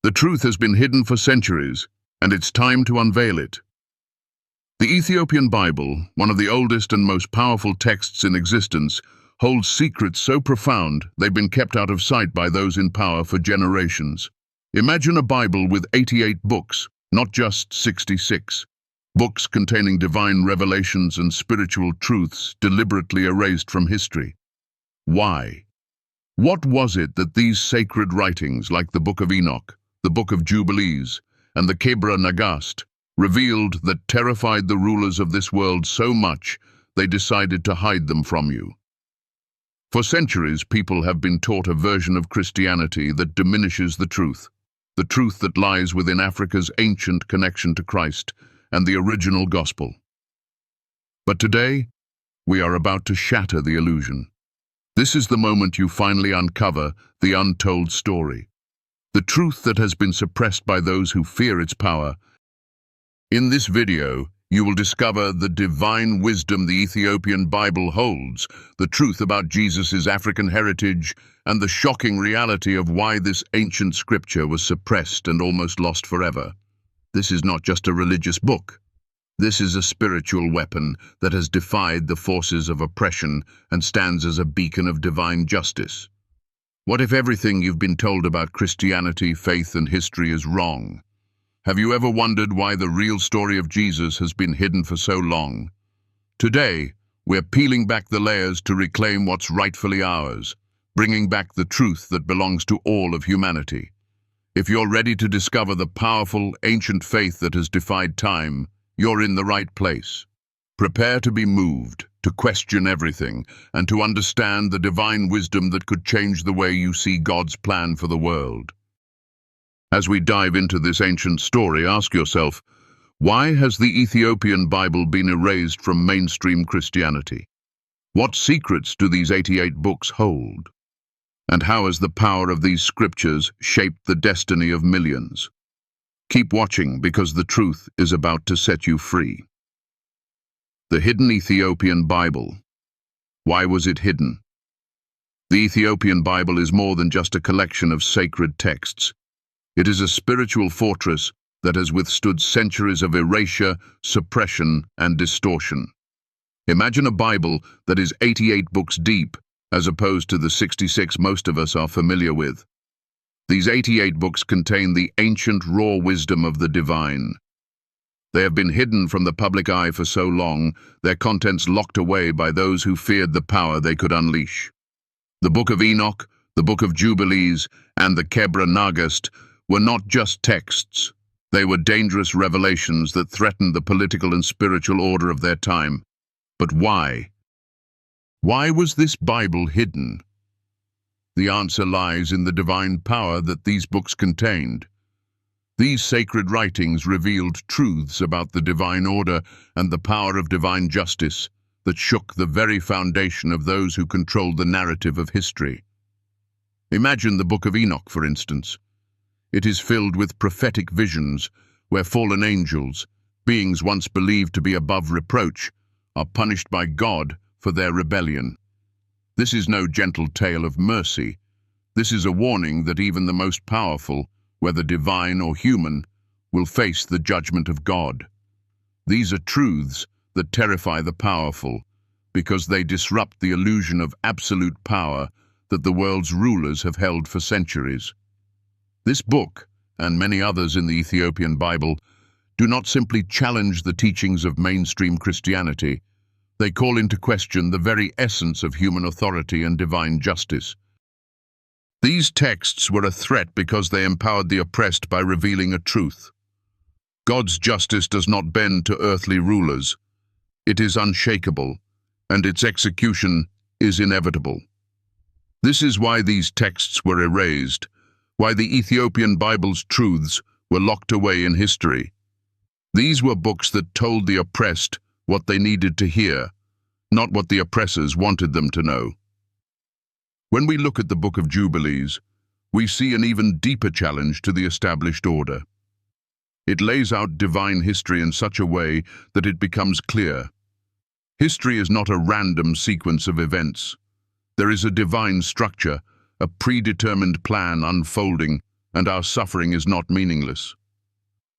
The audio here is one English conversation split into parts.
The truth has been hidden for centuries, and it's time to unveil it. The Ethiopian Bible, one of the oldest and most powerful texts in existence, holds secrets so profound they've been kept out of sight by those in power for generations. Imagine a Bible with 88 books, not just 66. Books containing divine revelations and spiritual truths deliberately erased from history. Why? What was it that these sacred writings, like the Book of Enoch, the Book of Jubilees, and the Kebra Nagast, revealed that terrified the rulers of this world so much they decided to hide them from you? For centuries, people have been taught a version of Christianity that diminishes the truth that lies within Africa's ancient connection to Christ and the original gospel. But today, we are about to shatter the illusion. This is the moment you finally uncover the untold story, the truth that has been suppressed by those who fear its power. In this video, you will discover the divine wisdom the Ethiopian Bible holds, the truth about Jesus' African heritage, and the shocking reality of why this ancient scripture was suppressed and almost lost forever. This is not just a religious book. This is a spiritual weapon that has defied the forces of oppression and stands as a beacon of divine justice. What if everything you've been told about Christianity, faith, and history is wrong? Have you ever wondered why the real story of Jesus has been hidden for so long? Today, we're peeling back the layers to reclaim what's rightfully ours, bringing back the truth that belongs to all of humanity. If you're ready to discover the powerful, ancient faith that has defied time, you're in the right place. Prepare to be moved, to question everything, and to understand the divine wisdom that could change the way you see God's plan for the world. As we dive into this ancient story, ask yourself, why has the Ethiopian Bible been erased from mainstream Christianity? What secrets do these 88 books hold? And how has the power of these scriptures shaped the destiny of millions? Keep watching, because the truth is about to set you free. The hidden Ethiopian Bible. Why was it hidden? The Ethiopian Bible is more than just a collection of sacred texts. It is a spiritual fortress that has withstood centuries of erasure, suppression, and distortion. Imagine a Bible that is 88 books deep, as opposed to the 66 most of us are familiar with. These 88 books contain the ancient raw wisdom of the divine. They have been hidden from the public eye for so long, their contents locked away by those who feared the power they could unleash. The Book of Enoch, the Book of Jubilees, and the Kebra Nagast were not just texts. They were dangerous revelations that threatened the political and spiritual order of their time. But why? Why was this Bible hidden? The answer lies in the divine power that these books contained. These sacred writings revealed truths about the divine order and the power of divine justice that shook the very foundation of those who controlled the narrative of history. Imagine the Book of Enoch, for instance. It is filled with prophetic visions where fallen angels, beings once believed to be above reproach, are punished by God for their rebellion. This is no gentle tale of mercy. This is a warning that even the most powerful, whether divine or human, will face the judgment of God. These are truths that terrify the powerful because they disrupt the illusion of absolute power that the world's rulers have held for centuries. This book, and many others in the Ethiopian Bible, do not simply challenge the teachings of mainstream Christianity. They call into question the very essence of human authority and divine justice. These texts were a threat because they empowered the oppressed by revealing a truth. God's justice does not bend to earthly rulers. It is unshakable, and its execution is inevitable. This is why these texts were erased, why the Ethiopian Bible's truths were locked away in history. These were books that told the oppressed what they needed to hear, not what the oppressors wanted them to know. When we look at the Book of Jubilees, we see an even deeper challenge to the established order. It lays out divine history in such a way that it becomes clear. History is not a random sequence of events. There is a divine structure, a predetermined plan unfolding and our suffering is not meaningless.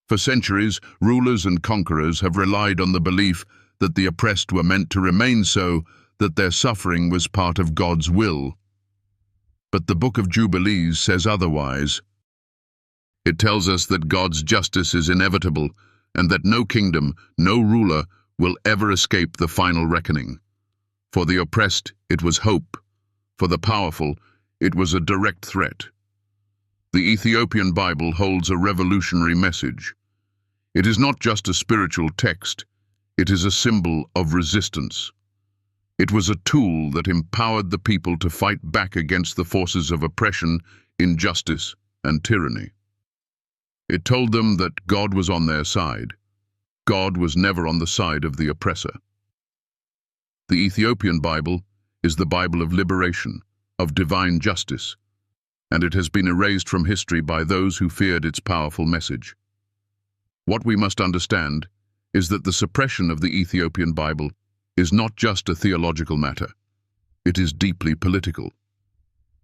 For centuries, rulers and conquerors have relied on the belief that the oppressed were meant to remain so, that their suffering was part of God's will. But the book of Jubilees says otherwise. It tells us that God's justice is inevitable, and that no kingdom, no ruler, will ever escape the final reckoning. For the oppressed, it was hope. For the powerful, it was a direct threat. The Ethiopian Bible holds a revolutionary message. It is not just a spiritual text, it is a symbol of resistance. It was a tool that empowered the people to fight back against the forces of oppression, injustice, and tyranny. It told them that God was on their side. God was never on the side of the oppressor. The Ethiopian Bible is the Bible of liberation, of divine justice, and it has been erased from history by those who feared its powerful message. What we must understand is that the suppression of the Ethiopian Bible is not just a theological matter. It is deeply political.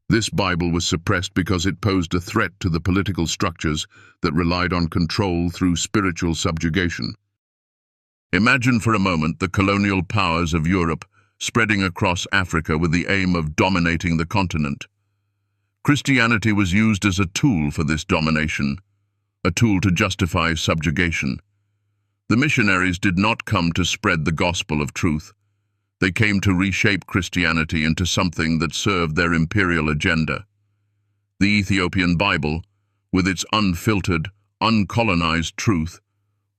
This Bible was suppressed because it posed a threat to the political structures that relied on control through spiritual subjugation. Imagine for a moment the colonial powers of Europe spreading across Africa with the aim of dominating the continent. Christianity was used as a tool for this domination, a tool to justify subjugation. The missionaries did not come to spread the gospel of truth. They came to reshape Christianity into something that served their imperial agenda. The Ethiopian Bible, with its unfiltered, uncolonized truth,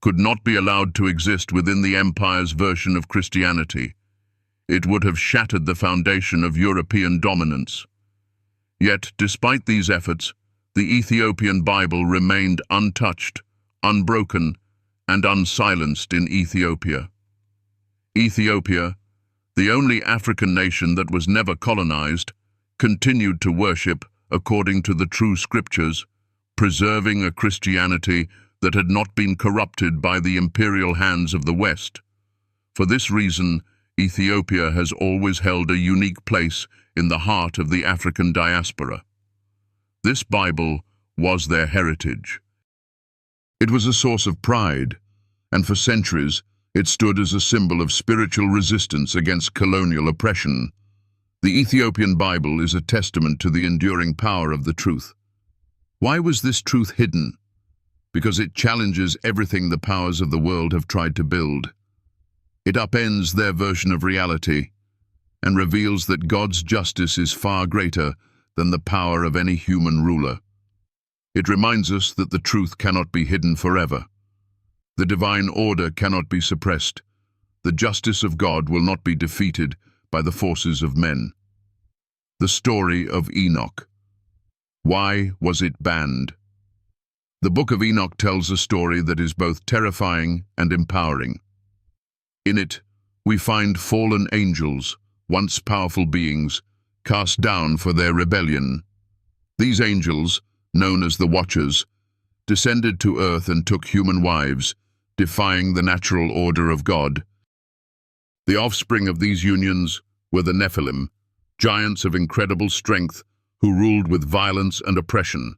could not be allowed to exist within the empire's version of Christianity. It would have shattered the foundation of European dominance. Yet, despite these efforts, the Ethiopian Bible remained untouched, unbroken, and unsilenced in Ethiopia. Ethiopia, the only African nation that was never colonized, continued to worship according to the true scriptures, preserving a Christianity that had not been corrupted by the imperial hands of the West. For this reason, Ethiopia has always held a unique place in the heart of the African diaspora. This Bible was their heritage. It was a source of pride, and for centuries it stood as a symbol of spiritual resistance against colonial oppression. The Ethiopian Bible is a testament to the enduring power of the truth. Why was this truth hidden? Because it challenges everything the powers of the world have tried to build. It upends their version of reality and reveals that God's justice is far greater than the power of any human ruler. It reminds us that the truth cannot be hidden forever. The divine order cannot be suppressed. The justice of God will not be defeated by the forces of men. The story of Enoch. Why was it banned? The book of Enoch tells a story that is both terrifying and empowering. In it, we find fallen angels, once powerful beings, cast down for their rebellion. These angels, known as the Watchers, descended to earth and took human wives, defying the natural order of God. The offspring of these unions were the Nephilim, giants of incredible strength who ruled with violence and oppression.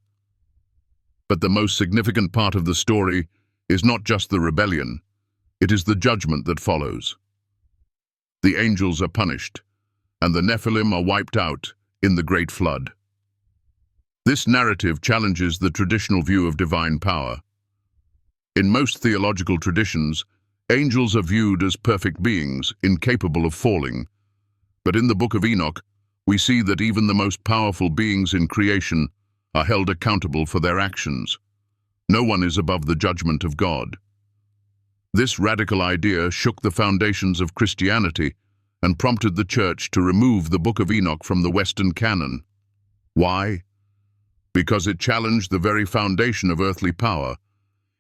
But the most significant part of the story is not just the rebellion, it is the judgment that follows. The angels are punished, and the Nephilim are wiped out in the Great Flood. This narrative challenges the traditional view of divine power. In most theological traditions, angels are viewed as perfect beings, incapable of falling. But in the book of Enoch, we see that even the most powerful beings in creation are held accountable for their actions. No one is above the judgment of God. This radical idea shook the foundations of Christianity and prompted the Church to remove the Book of Enoch from the Western canon. Why? Because it challenged the very foundation of earthly power.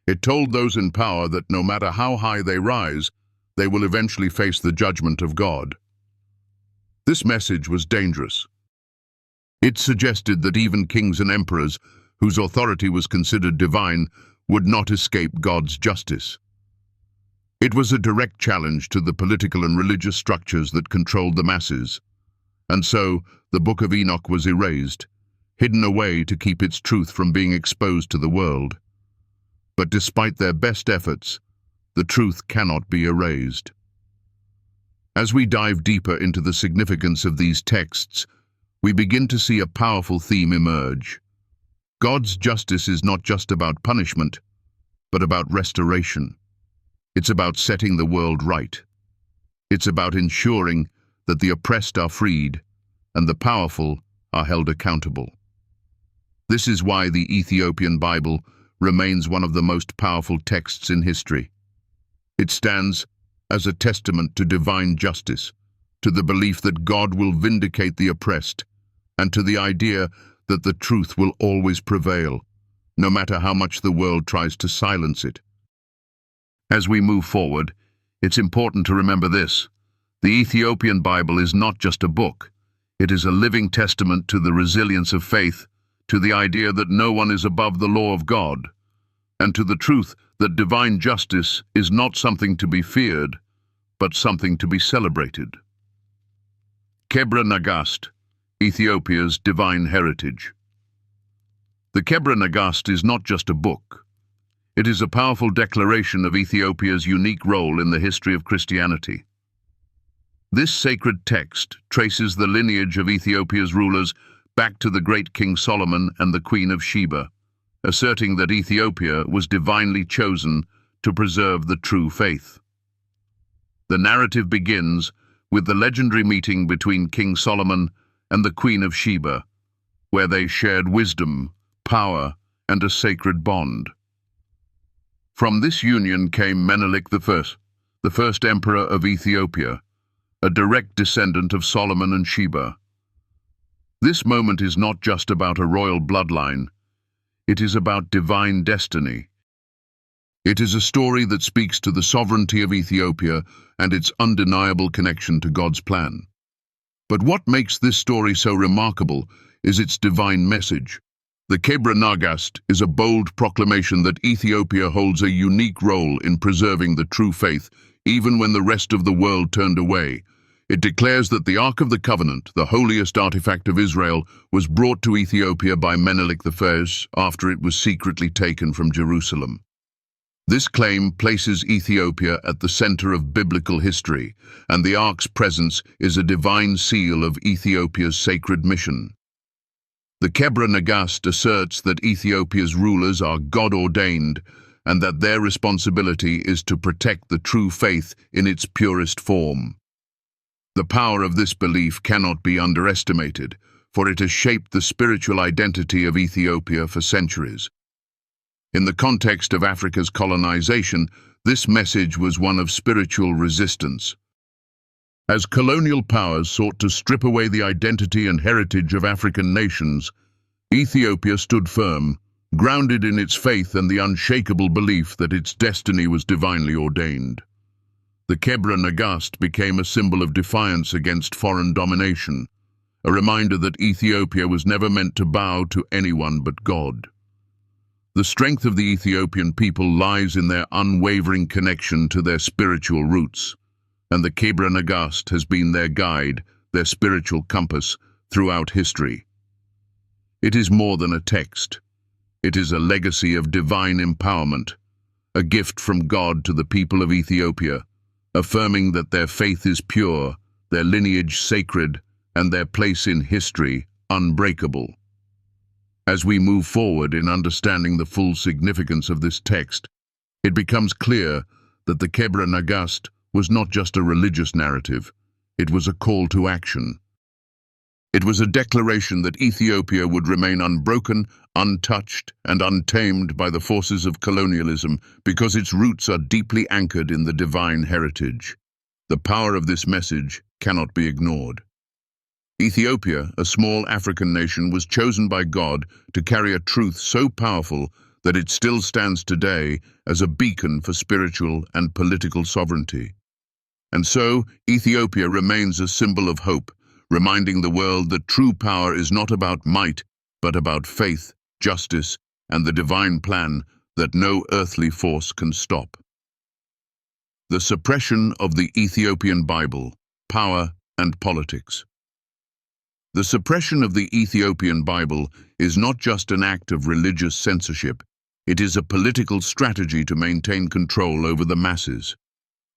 It told those in power that no matter how high they rise, they will eventually face the judgment of God. This message was dangerous. It suggested that even kings and emperors, whose authority was considered divine, would not escape God's justice. It was a direct challenge to the political and religious structures that controlled the masses. And so, the Book of Enoch was erased, hidden away to keep its truth from being exposed to the world. But despite their best efforts, the truth cannot be erased. As we dive deeper into the significance of these texts, we begin to see a powerful theme emerge. God's justice is not just about punishment, but about restoration. It's about setting the world right. It's about ensuring that the oppressed are freed and the powerful are held accountable. This is why the Ethiopian Bible remains one of the most powerful texts in history. It stands as a testament to divine justice, to the belief that God will vindicate the oppressed, and to the idea that the truth will always prevail, no matter how much the world tries to silence it. As we move forward, it's important to remember this. The Ethiopian Bible is not just a book. It is a living testament to the resilience of faith, to the idea that no one is above the law of God, and to the truth that divine justice is not something to be feared, but something to be celebrated. Kebra Nagast, Ethiopia's divine heritage. The Kebra Nagast is not just a book. It is a powerful declaration of Ethiopia's unique role in the history of Christianity. This sacred text traces the lineage of Ethiopia's rulers back to the great King Solomon and the Queen of Sheba, asserting that Ethiopia was divinely chosen to preserve the true faith. The narrative begins with the legendary meeting between King Solomon and the Queen of Sheba, where they shared wisdom, power, and a sacred bond. From this union came Menelik I, the first emperor of Ethiopia, a direct descendant of Solomon and Sheba. This moment is not just about a royal bloodline. It is about divine destiny. It is a story that speaks to the sovereignty of Ethiopia and its undeniable connection to God's plan. But what makes this story so remarkable is its divine message. The Kebra Nagast is a bold proclamation that Ethiopia holds a unique role in preserving the true faith, even when the rest of the world turned away. It declares that the Ark of the Covenant, the holiest artifact of Israel, was brought to Ethiopia by Menelik I after it was secretly taken from Jerusalem. This claim places Ethiopia at the center of biblical history, and the Ark's presence is a divine seal of Ethiopia's sacred mission. The Kebra Nagast asserts that Ethiopia's rulers are God-ordained, and that their responsibility is to protect the true faith in its purest form. The power of this belief cannot be underestimated, for it has shaped the spiritual identity of Ethiopia for centuries. In the context of Africa's colonization, this message was one of spiritual resistance. As colonial powers sought to strip away the identity and heritage of African nations, Ethiopia stood firm, grounded in its faith and the unshakable belief that its destiny was divinely ordained. The Kebra Nagast became a symbol of defiance against foreign domination, a reminder that Ethiopia was never meant to bow to anyone but God. The strength of the Ethiopian people lies in their unwavering connection to their spiritual roots, and the Kebra Nagast has been their guide, their spiritual compass, throughout history. It is more than a text. It is a legacy of divine empowerment, a gift from God to the people of Ethiopia, affirming that their faith is pure, their lineage sacred, and their place in history unbreakable. As we move forward in understanding the full significance of this text, it becomes clear that the Kebra Nagast was not just a religious narrative, it was a call to action. It was a declaration that Ethiopia would remain unbroken, untouched, and untamed by the forces of colonialism because its roots are deeply anchored in the divine heritage. The power of this message cannot be ignored. Ethiopia, a small African nation, was chosen by God to carry a truth so powerful that it still stands today as a beacon for spiritual and political sovereignty. And so, Ethiopia remains a symbol of hope, reminding the world that true power is not about might, but about faith, justice, and the divine plan that no earthly force can stop. The suppression of the Ethiopian Bible, power and politics. The suppression of the Ethiopian Bible is not just an act of religious censorship, it is a political strategy to maintain control over the masses.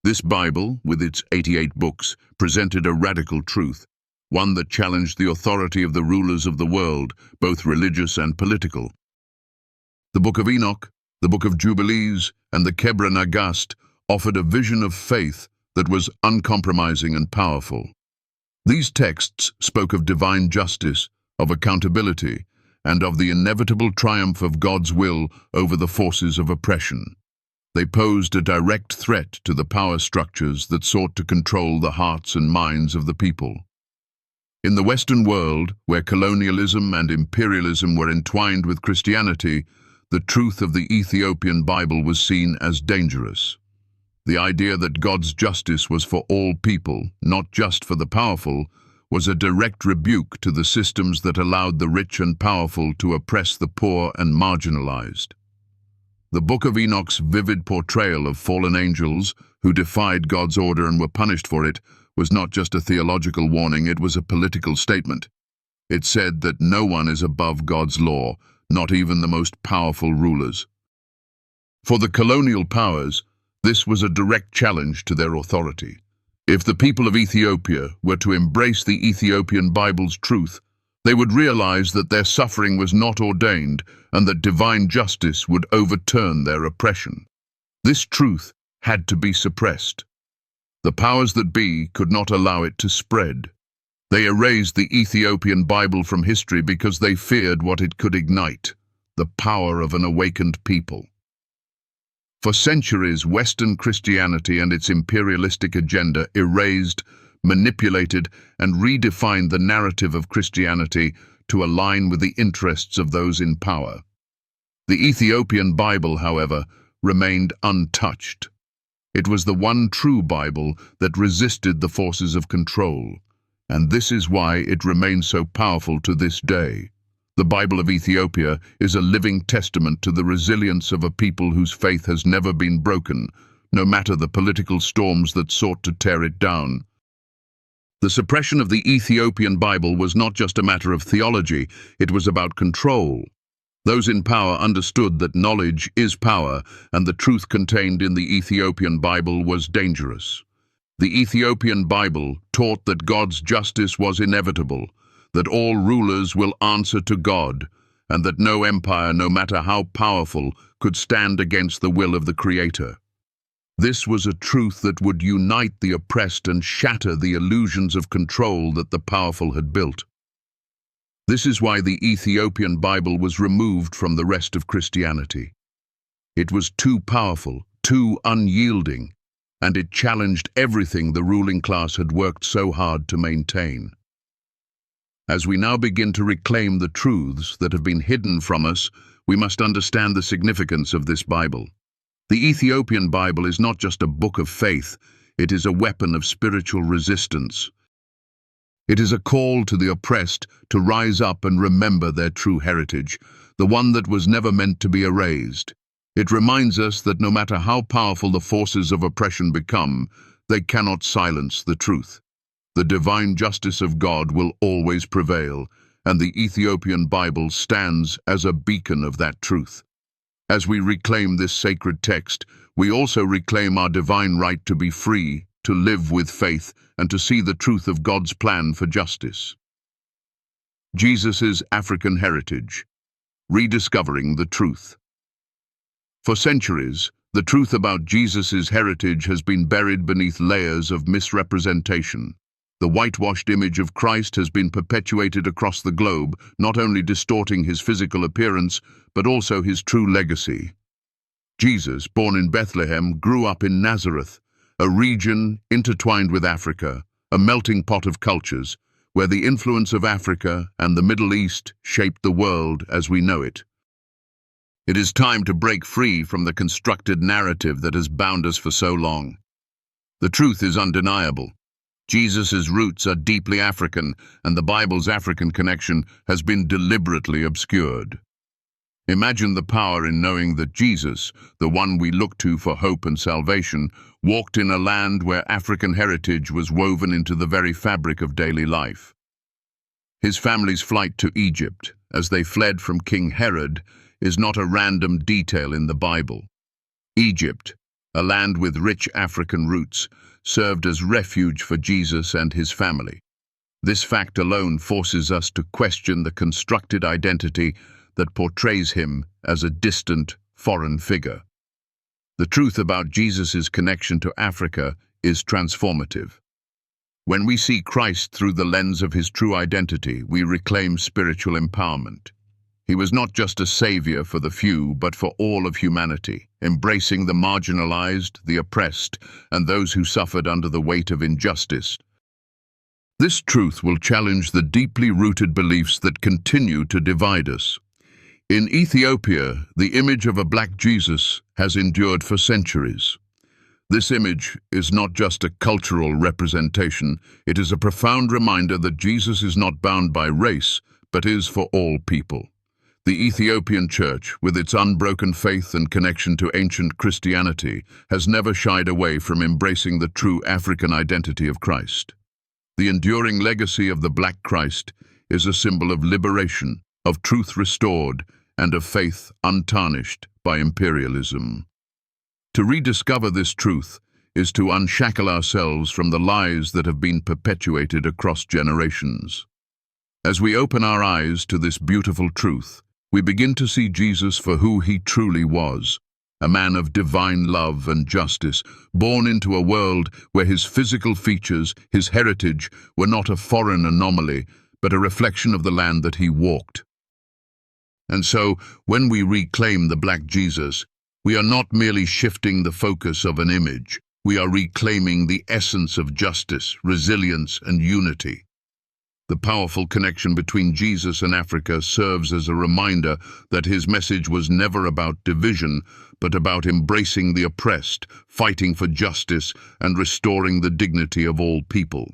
This Bible, with its 88 books, presented a radical truth, one that challenged the authority of the rulers of the world, both religious and political. The Book of Enoch, the Book of Jubilees, and the Kebra Nagast offered a vision of faith that was uncompromising and powerful. These texts spoke of divine justice, of accountability, and of the inevitable triumph of God's will over the forces of oppression. They posed a direct threat to the power structures that sought to control the hearts and minds of the people. In the Western world, where colonialism and imperialism were entwined with Christianity, the truth of the Ethiopian Bible was seen as dangerous. The idea that God's justice was for all people, not just for the powerful, was a direct rebuke to the systems that allowed the rich and powerful to oppress the poor and marginalized. The Book of Enoch's vivid portrayal of fallen angels who defied God's order and were punished for it was not just a theological warning, it was a political statement. It said that no one is above God's law, not even the most powerful rulers. For the colonial powers, this was a direct challenge to their authority. If the people of Ethiopia were to embrace the Ethiopian Bible's truth, they would realize that their suffering was not ordained and that divine justice would overturn their oppression. This truth had to be suppressed. The powers that be could not allow it to spread. They erased the Ethiopian Bible from history because they feared what it could ignite, the power of an awakened people. For centuries, Western Christianity and its imperialistic agenda erased, manipulated, and redefined the narrative of Christianity to align with the interests of those in power. The Ethiopian Bible, however, remained untouched. It was the one true Bible that resisted the forces of control, and this is why it remains so powerful to this day. The Bible of Ethiopia is a living testament to the resilience of a people whose faith has never been broken, no matter the political storms that sought to tear it down. The suppression of the Ethiopian Bible was not just a matter of theology, it was about control. Those in power understood that knowledge is power, and the truth contained in the Ethiopian Bible was dangerous. The Ethiopian Bible taught that God's justice was inevitable, that all rulers will answer to God, and that no empire, no matter how powerful, could stand against the will of the Creator. This was a truth that would unite the oppressed and shatter the illusions of control that the powerful had built. This is why the Ethiopian Bible was removed from the rest of Christianity. It was too powerful, too unyielding, and it challenged everything the ruling class had worked so hard to maintain. As we now begin to reclaim the truths that have been hidden from us, we must understand the significance of this Bible. The Ethiopian Bible is not just a book of faith, it is a weapon of spiritual resistance. It is a call to the oppressed to rise up and remember their true heritage, the one that was never meant to be erased. It reminds us that no matter how powerful the forces of oppression become, they cannot silence the truth. The divine justice of God will always prevail, and the Ethiopian Bible stands as a beacon of that truth. As we reclaim this sacred text, we also reclaim our divine right to be free, to live with faith, and to see the truth of God's plan for justice. Jesus' African heritage, rediscovering the truth. For centuries, the truth about Jesus' heritage has been buried beneath layers of misrepresentation. The whitewashed image of Christ has been perpetuated across the globe, not only distorting his physical appearance, but also his true legacy. Jesus, born in Bethlehem, grew up in Nazareth, a region intertwined with Africa, a melting pot of cultures, where the influence of Africa and the Middle East shaped the world as we know it. It is time to break free from the constructed narrative that has bound us for so long. The truth is undeniable. Jesus' roots are deeply African, and the Bible's African connection has been deliberately obscured. Imagine the power in knowing that Jesus, the one we look to for hope and salvation, walked in a land where African heritage was woven into the very fabric of daily life. His family's flight to Egypt, as they fled from King Herod, is not a random detail in the Bible. Egypt, a land with rich African roots, served as refuge for Jesus and his family. This fact alone forces us to question the constructed identity that portrays him as a distant, foreign figure. The truth about Jesus' connection to Africa is transformative. When we see Christ through the lens of his true identity, we reclaim spiritual empowerment. He was not just a savior for the few, but for all of humanity, embracing the marginalized, the oppressed, and those who suffered under the weight of injustice. This truth will challenge the deeply rooted beliefs that continue to divide us. In Ethiopia, the image of a black Jesus has endured for centuries. This image is not just a cultural representation, it is a profound reminder that Jesus is not bound by race, but is for all people. The Ethiopian Church, with its unbroken faith and connection to ancient Christianity, has never shied away from embracing the true African identity of Christ. The enduring legacy of the Black Christ is a symbol of liberation, of truth restored, and of faith untarnished by imperialism. To rediscover this truth is to unshackle ourselves from the lies that have been perpetuated across generations. As we open our eyes to this beautiful truth, we begin to see Jesus for who he truly was, a man of divine love and justice, born into a world where his physical features, his heritage, were not a foreign anomaly, but a reflection of the land that he walked. And so, when we reclaim the Black Jesus, we are not merely shifting the focus of an image, we are reclaiming the essence of justice, resilience, and unity. The powerful connection between Jesus and Africa serves as a reminder that his message was never about division, but about embracing the oppressed, fighting for justice, and restoring the dignity of all people.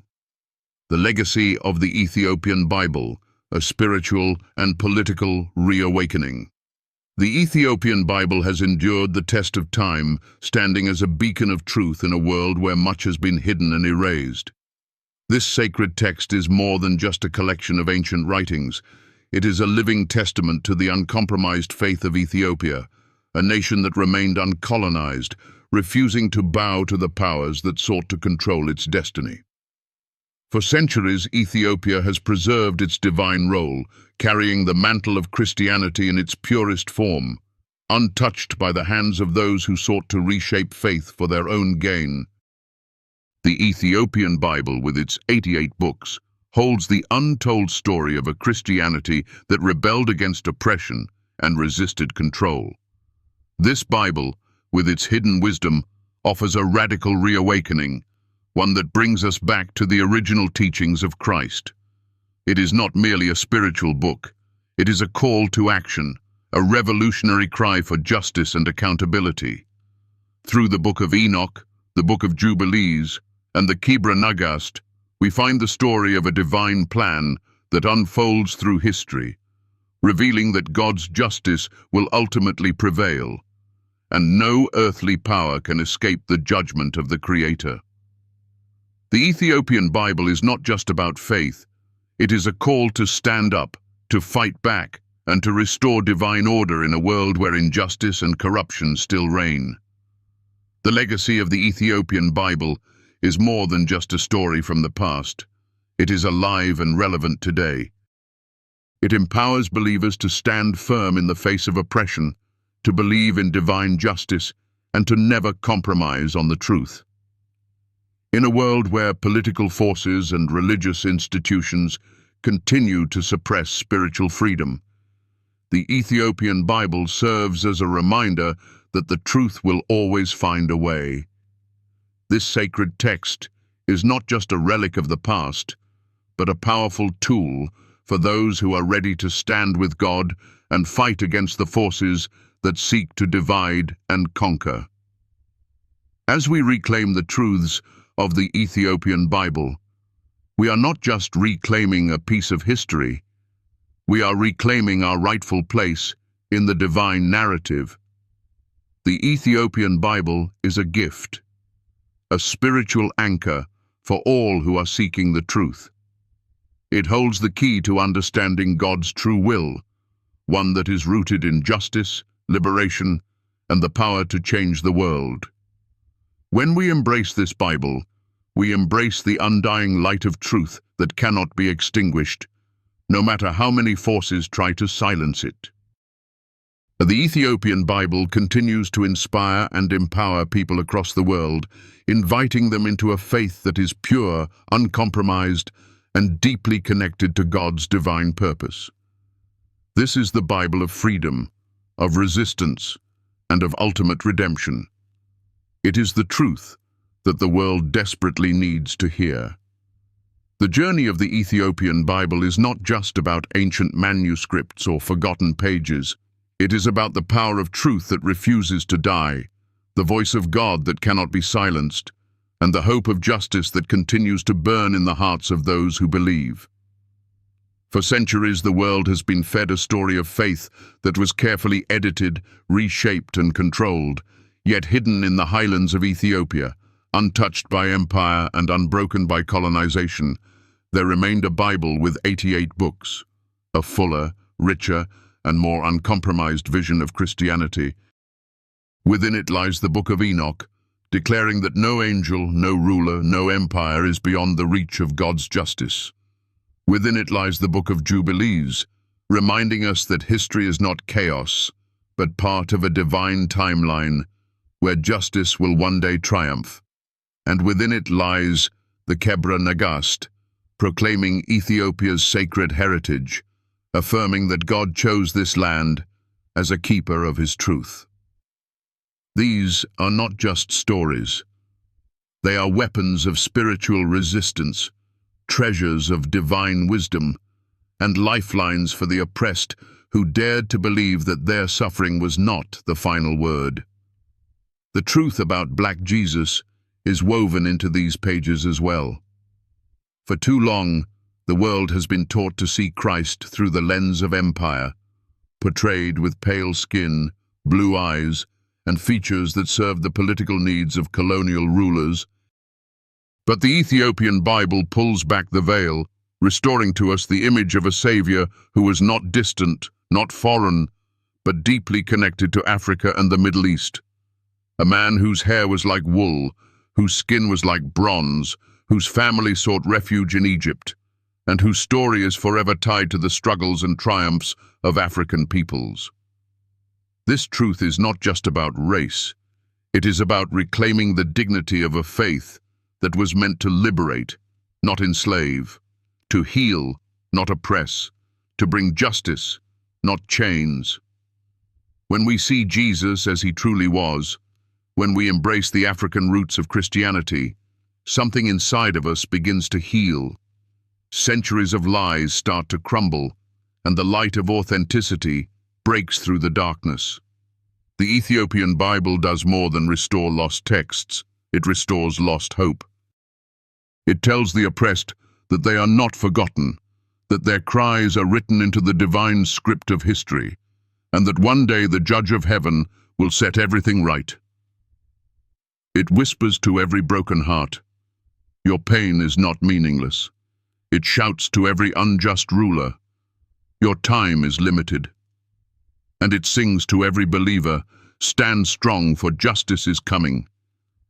The legacy of the Ethiopian Bible, a spiritual and political reawakening. The Ethiopian Bible has endured the test of time, standing as a beacon of truth in a world where much has been hidden and erased. This sacred text is more than just a collection of ancient writings. It is a living testament to the uncompromised faith of Ethiopia, a nation that remained uncolonized, refusing to bow to the powers that sought to control its destiny. For centuries, Ethiopia has preserved its divine role, carrying the mantle of Christianity in its purest form, untouched by the hands of those who sought to reshape faith for their own gain. The Ethiopian Bible, with its 88 books, holds the untold story of a Christianity that rebelled against oppression and resisted control. This Bible, with its hidden wisdom, offers a radical reawakening, one that brings us back to the original teachings of Christ. It is not merely a spiritual book. It is a call to action, a revolutionary cry for justice and accountability. Through the book of Enoch, the book of Jubilees, and the Kebra Nagast, we find the story of a divine plan that unfolds through history, revealing that God's justice will ultimately prevail, and no earthly power can escape the judgment of the Creator. The Ethiopian Bible is not just about faith. It is a call to stand up, to fight back, and to restore divine order in a world where injustice and corruption still reign. The legacy of the Ethiopian Bible is more than just a story from the past. It is alive and relevant today. It empowers believers to stand firm in the face of oppression, to believe in divine justice, and to never compromise on the truth. In a world where political forces and religious institutions continue to suppress spiritual freedom, the Ethiopian Bible serves as a reminder that the truth will always find a way. This sacred text is not just a relic of the past, but a powerful tool for those who are ready to stand with God and fight against the forces that seek to divide and conquer. As we reclaim the truths of the Ethiopian Bible, we are not just reclaiming a piece of history, we are reclaiming our rightful place in the divine narrative. The Ethiopian Bible is a gift, a spiritual anchor for all who are seeking the truth. It holds the key to understanding God's true will, one that is rooted in justice, liberation, and the power to change the world. When we embrace this Bible, we embrace the undying light of truth that cannot be extinguished, no matter how many forces try to silence it. The Ethiopian Bible continues to inspire and empower people across the world, inviting them into a faith that is pure, uncompromised, and deeply connected to God's divine purpose. This is the Bible of freedom, of resistance, and of ultimate redemption. It is the truth that the world desperately needs to hear. The journey of the Ethiopian Bible is not just about ancient manuscripts or forgotten pages. It is about the power of truth that refuses to die, the voice of God that cannot be silenced, and the hope of justice that continues to burn in the hearts of those who believe. For centuries, the world has been fed a story of faith that was carefully edited, reshaped, and controlled, yet hidden in the highlands of Ethiopia, untouched by empire and unbroken by colonization. There remained a Bible with 88 books, a fuller, richer, and more uncompromised vision of Christianity. Within it lies the Book of Enoch, declaring that no angel, no ruler, no empire is beyond the reach of God's justice. Within it lies the Book of Jubilees, reminding us that history is not chaos, but part of a divine timeline where justice will one day triumph. And within it lies the Kebra Nagast, proclaiming Ethiopia's sacred heritage, affirming that God chose this land as a keeper of his truth. These are not just stories. They are weapons of spiritual resistance, treasures of divine wisdom, and lifelines for the oppressed who dared to believe that their suffering was not the final word. The truth about Black Jesus is woven into these pages as well. For too long, the world has been taught to see Christ through the lens of empire, portrayed with pale skin, blue eyes, and features that served the political needs of colonial rulers. But the Ethiopian Bible pulls back the veil, restoring to us the image of a Savior who was not distant, not foreign, but deeply connected to Africa and the Middle East. A man whose hair was like wool, whose skin was like bronze, whose family sought refuge in Egypt, and whose story is forever tied to the struggles and triumphs of African peoples. This truth is not just about race. It is about reclaiming the dignity of a faith that was meant to liberate, not enslave, to heal, not oppress, to bring justice, not chains. When we see Jesus as he truly was, when we embrace the African roots of Christianity, something inside of us begins to heal. Centuries of lies start to crumble, and the light of authenticity breaks through the darkness. The Ethiopian Bible does more than restore lost texts. It restores lost hope. It tells the oppressed that they are not forgotten, that their cries are written into the divine script of history, and that one day the Judge of heaven will set everything right. It whispers to every broken heart, "Your pain is not meaningless." It shouts to every unjust ruler, "Your time is limited." And it sings to every believer, "Stand strong, for justice is coming."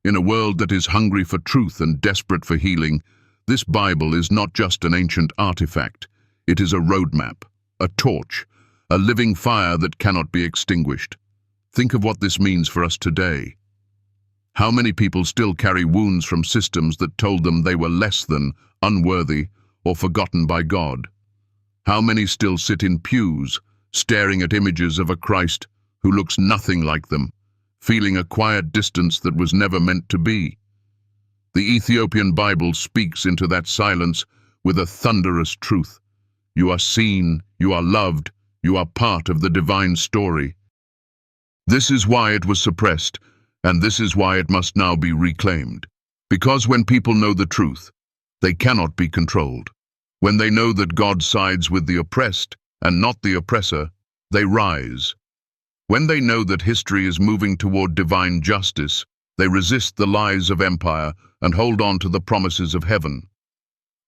In a world that is hungry for truth and desperate for healing, this Bible is not just an ancient artifact. It is a roadmap, a torch, a living fire that cannot be extinguished. Think of what this means for us today. How many people still carry wounds from systems that told them they were less than, unworthy, or forgotten by God? How many still sit in pews, staring at images of a Christ who looks nothing like them, feeling a quiet distance that was never meant to be? The Ethiopian Bible speaks into that silence with a thunderous truth. You are seen, you are loved, you are part of the divine story. This is why it was suppressed, and this is why it must now be reclaimed. Because when people know the truth, they cannot be controlled. When they know that God sides with the oppressed and not the oppressor, they rise. When they know that history is moving toward divine justice, they resist the lies of empire and hold on to the promises of heaven.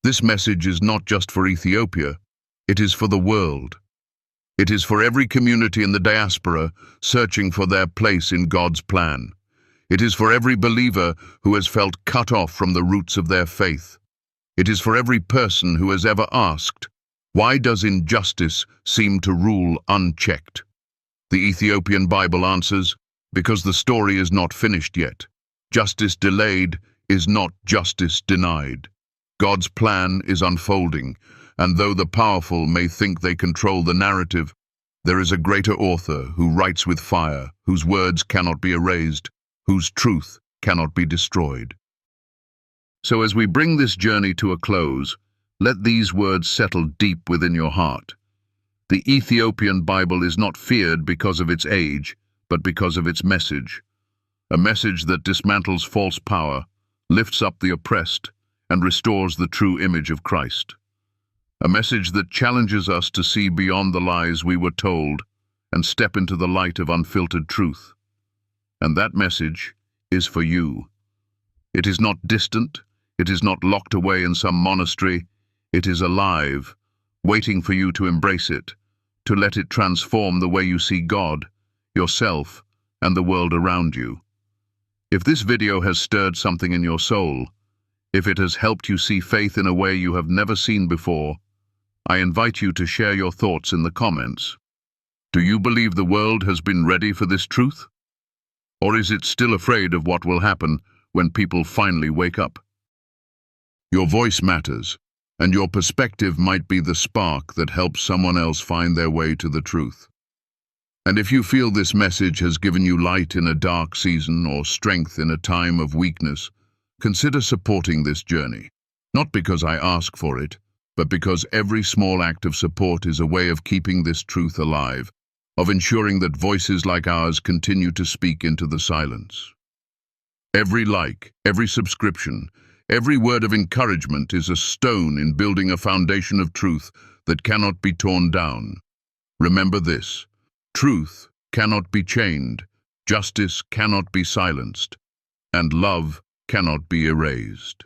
This message is not just for Ethiopia, it is for the world. It is for every community in the diaspora searching for their place in God's plan. It is for every believer who has felt cut off from the roots of their faith. It is for every person who has ever asked, why does injustice seem to rule unchecked? The Ethiopian Bible answers, because the story is not finished yet. Justice delayed is not justice denied. God's plan is unfolding, and though the powerful may think they control the narrative, there is a greater author who writes with fire, whose words cannot be erased, whose truth cannot be destroyed. So as we bring this journey to a close, let these words settle deep within your heart. The Ethiopian Bible is not feared because of its age, but because of its message. A message that dismantles false power, lifts up the oppressed, and restores the true image of Christ. A message that challenges us to see beyond the lies we were told and step into the light of unfiltered truth. And that message is for you. It is not distant, it is not locked away in some monastery, it is alive, waiting for you to embrace it, to let it transform the way you see God, yourself, and the world around you. If this video has stirred something in your soul, if it has helped you see faith in a way you have never seen before, I invite you to share your thoughts in the comments. Do you believe the world has been ready for this truth? Or is it still afraid of what will happen when people finally wake up? Your voice matters, and your perspective might be the spark that helps someone else find their way to the truth. And if you feel this message has given you light in a dark season or strength in a time of weakness, consider supporting this journey. Not because I ask for it, but because every small act of support is a way of keeping this truth alive, of ensuring that voices like ours continue to speak into the silence. Every like, every subscription, every word of encouragement is a stone in building a foundation of truth that cannot be torn down. Remember this: truth cannot be chained, justice cannot be silenced, and love cannot be erased.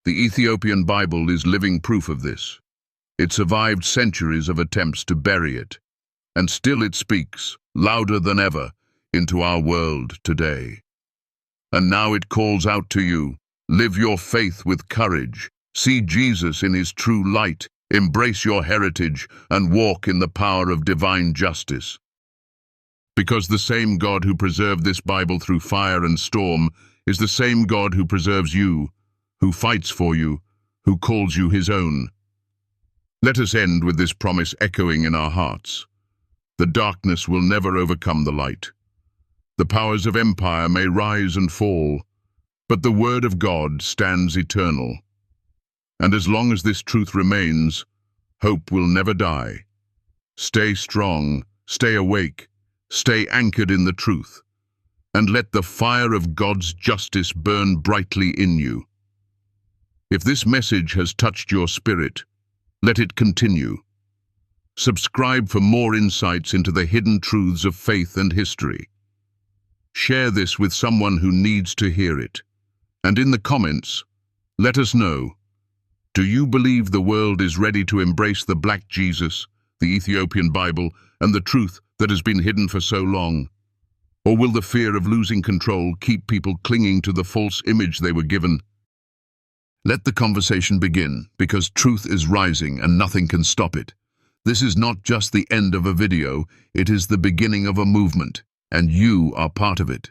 The Ethiopian Bible is living proof of this. It survived centuries of attempts to bury it, and still it speaks, louder than ever, into our world today. And now it calls out to you: live your faith with courage, see Jesus in his true light, embrace your heritage, and walk in the power of divine justice. Because the same God who preserved this Bible through fire and storm is the same God who preserves you, who fights for you, who calls you his own. Let us end with this promise echoing in our hearts. The darkness will never overcome the light. The powers of empire may rise and fall, but the word of God stands eternal. And as long as this truth remains, hope will never die. Stay strong, stay awake, stay anchored in the truth, and let the fire of God's justice burn brightly in you. If this message has touched your spirit, let it continue. Subscribe for more insights into the hidden truths of faith and history. Share this with someone who needs to hear it. And in the comments, let us know, do you believe the world is ready to embrace the Black Jesus, the Ethiopian Bible, and the truth that has been hidden for so long? Or will the fear of losing control keep people clinging to the false image they were given? Let the conversation begin, because truth is rising and nothing can stop it. This is not just the end of a video, it is the beginning of a movement, and you are part of it.